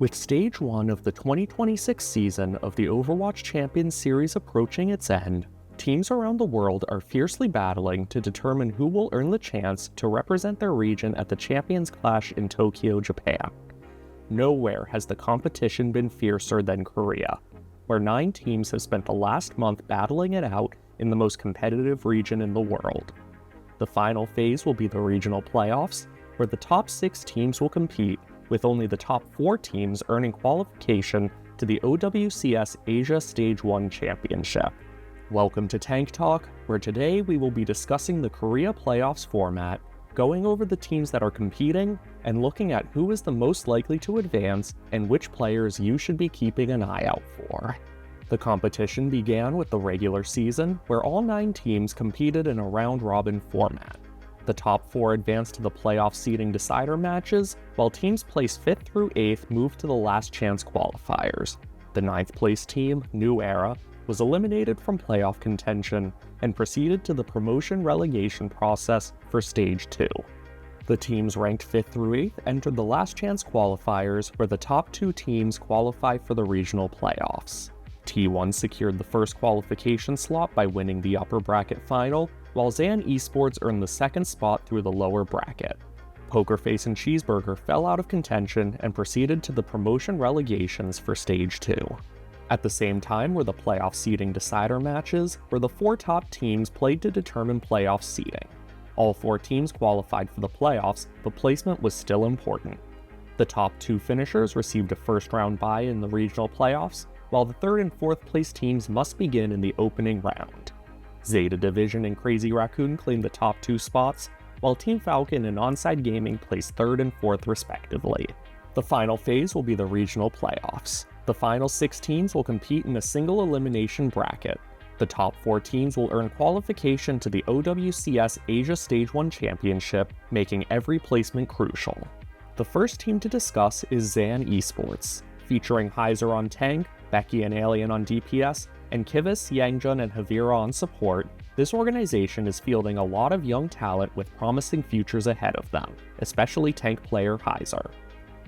With Stage 1 of the 2026 season of the Overwatch Champions Series approaching its end, teams around the world are fiercely battling to determine who will earn the chance to represent their region at the Champions Clash in Tokyo, Japan. Nowhere has the competition been fiercer than Korea, where 9 teams have spent the last month battling it out in the most competitive region in the world. The final phase will be the regional playoffs, where the top 6 teams will compete, with only the top 4 teams earning qualification to the OWCS Asia Stage 1 Championship. Welcome to Tank Talk, where today we will be discussing the Korea playoffs format, going over the teams that are competing, and looking at who is the most likely to advance and which players you should be keeping an eye out for. The competition began with the regular season, where all 9 teams competed in a round-robin format. The top 4 advanced to the playoff seeding decider matches, while teams placed 5th through 8th moved to the last chance qualifiers. The 9th place team, New Era, was eliminated from playoff contention and proceeded to the promotion relegation process for Stage 2. The teams ranked 5th through 8th entered the last chance qualifiers, where the top 2 teams qualify for the regional playoffs. T1 secured the first qualification slot by winning the upper bracket final, while ZAN Esports earned the second spot through the lower bracket. Pokerface and Cheeseburger fell out of contention and proceeded to the promotion relegations for Stage 2. At the same time were the playoff seeding decider matches, where the 4 top teams played to determine playoff seeding. All 4 teams qualified for the playoffs, but placement was still important. The top 2 finishers received a first-round bye in the regional playoffs, while the 3rd and 4th place teams must begin in the opening round. Zeta Division and Crazy Raccoon claimed the top 2 spots, while Team Falcon and Onside Gaming placed 3rd and 4th respectively. The final phase will be the regional playoffs. The final 6 teams will compete in a single elimination bracket. The top 4 teams will earn qualification to the OWCS Asia Stage 1 Championship, making every placement crucial. The first team to discuss is ZAN Esports, featuring Heiser on tank, Becky and Alien on DPS, and Kivis, Yangjun, and Havira on support. This organization is fielding a lot of young talent with promising futures ahead of them, especially tank player Heiser.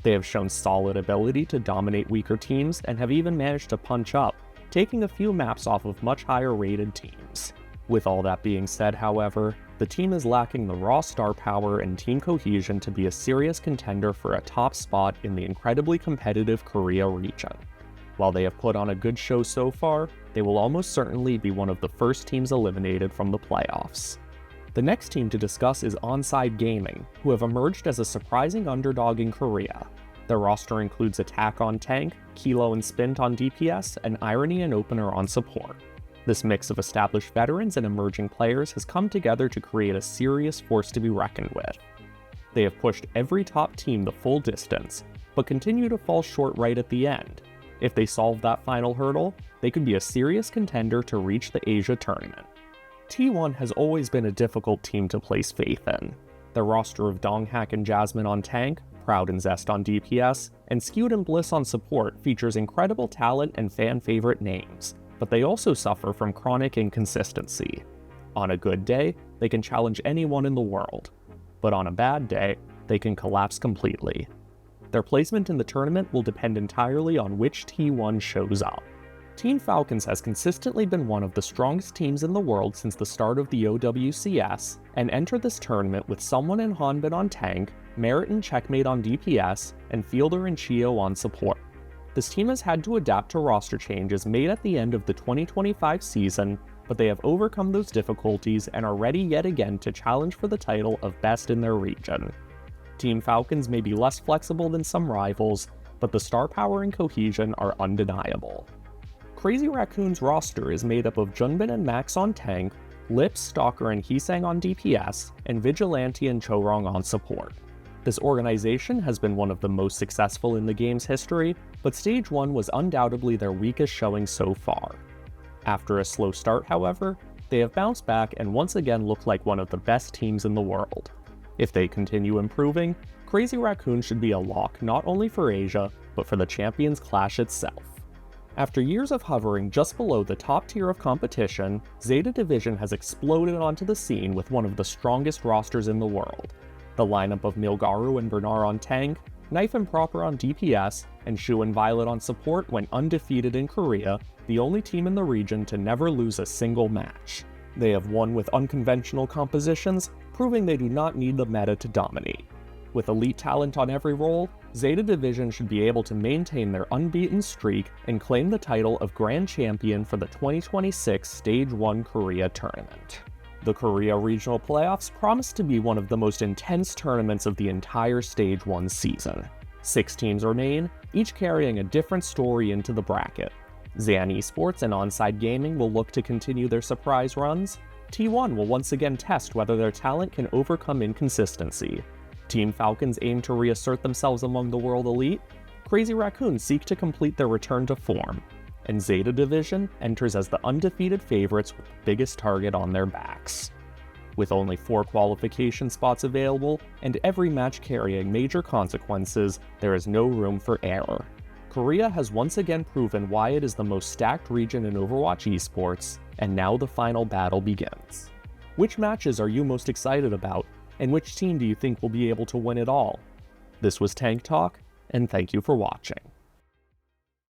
They have shown solid ability to dominate weaker teams and have even managed to punch up, taking a few maps off of much higher rated teams. With all that being said, however, the team is lacking the raw star power and team cohesion to be a serious contender for a top spot in the incredibly competitive Korea region. While they have put on a good show so far, they will almost certainly be one of the first teams eliminated from the playoffs. The next team to discuss is Onside Gaming, who have emerged as a surprising underdog in Korea. Their roster includes Attack on tank, Kilo and Spint on DPS, and Irony and Opener on support. This mix of established veterans and emerging players has come together to create a serious force to be reckoned with. They have pushed every top team the full distance, but continue to fall short right at the end. If they solve that final hurdle, they could be a serious contender to reach the Asia tournament. T1 has always been a difficult team to place faith in. Their roster of Donghak and Jasmine on tank, Proud and Zest on DPS, and Skewed and Bliss on support features incredible talent and fan-favorite names, but they also suffer from chronic inconsistency. On a good day, they can challenge anyone in the world, but on a bad day, they can collapse completely. Their placement in the tournament will depend entirely on which T1 shows up. Team Falcons has consistently been one of the strongest teams in the world since the start of the OWCS, and entered this tournament with Someone and Hanbin on tank, Merit and Checkmate on DPS, and Fielder and Chio on support. This team has had to adapt to roster changes made at the end of the 2025 season, but they have overcome those difficulties and are ready yet again to challenge for the title of best in their region. Team Falcons may be less flexible than some rivals, but the star power and cohesion are undeniable. Crazy Raccoon's roster is made up of Junbin and Max on tank, Lips, Stalker, and Hisang on DPS, and Vigilante and Chorong on support. This organization has been one of the most successful in the game's history, but Stage 1 was undoubtedly their weakest showing so far. After a slow start, however, they have bounced back and once again look like one of the best teams in the world. If they continue improving, Crazy Raccoon should be a lock not only for Asia, but for the Champions Clash itself. After years of hovering just below the top tier of competition, Zeta Division has exploded onto the scene with one of the strongest rosters in the world. The lineup of Milgaru and Bernard on tank, Knife and Proper on DPS, and Shu and Violet on support went undefeated in Korea, the only team in the region to never lose a single match. They have won with unconventional compositions, proving they do not need the meta to dominate. With elite talent on every role, Zeta Division should be able to maintain their unbeaten streak and claim the title of Grand Champion for the 2026 Stage 1 Korea tournament. The Korea Regional Playoffs promise to be one of the most intense tournaments of the entire Stage 1 season. 6 teams remain, each carrying a different story into the bracket. ZAN Esports and Onside Gaming will look to continue their surprise runs. T1 will once again test whether their talent can overcome inconsistency. Team Falcons aim to reassert themselves among the world elite. Crazy Raccoon seek to complete their return to form. And Zeta Division enters as the undefeated favorites with the biggest target on their backs. With only 4 qualification spots available, and every match carrying major consequences, there is no room for error. Korea has once again proven why it is the most stacked region in Overwatch esports, and now the final battle begins. Which matches are you most excited about, and which team do you think will be able to win it all? This was Tank Talk, and thank you for watching.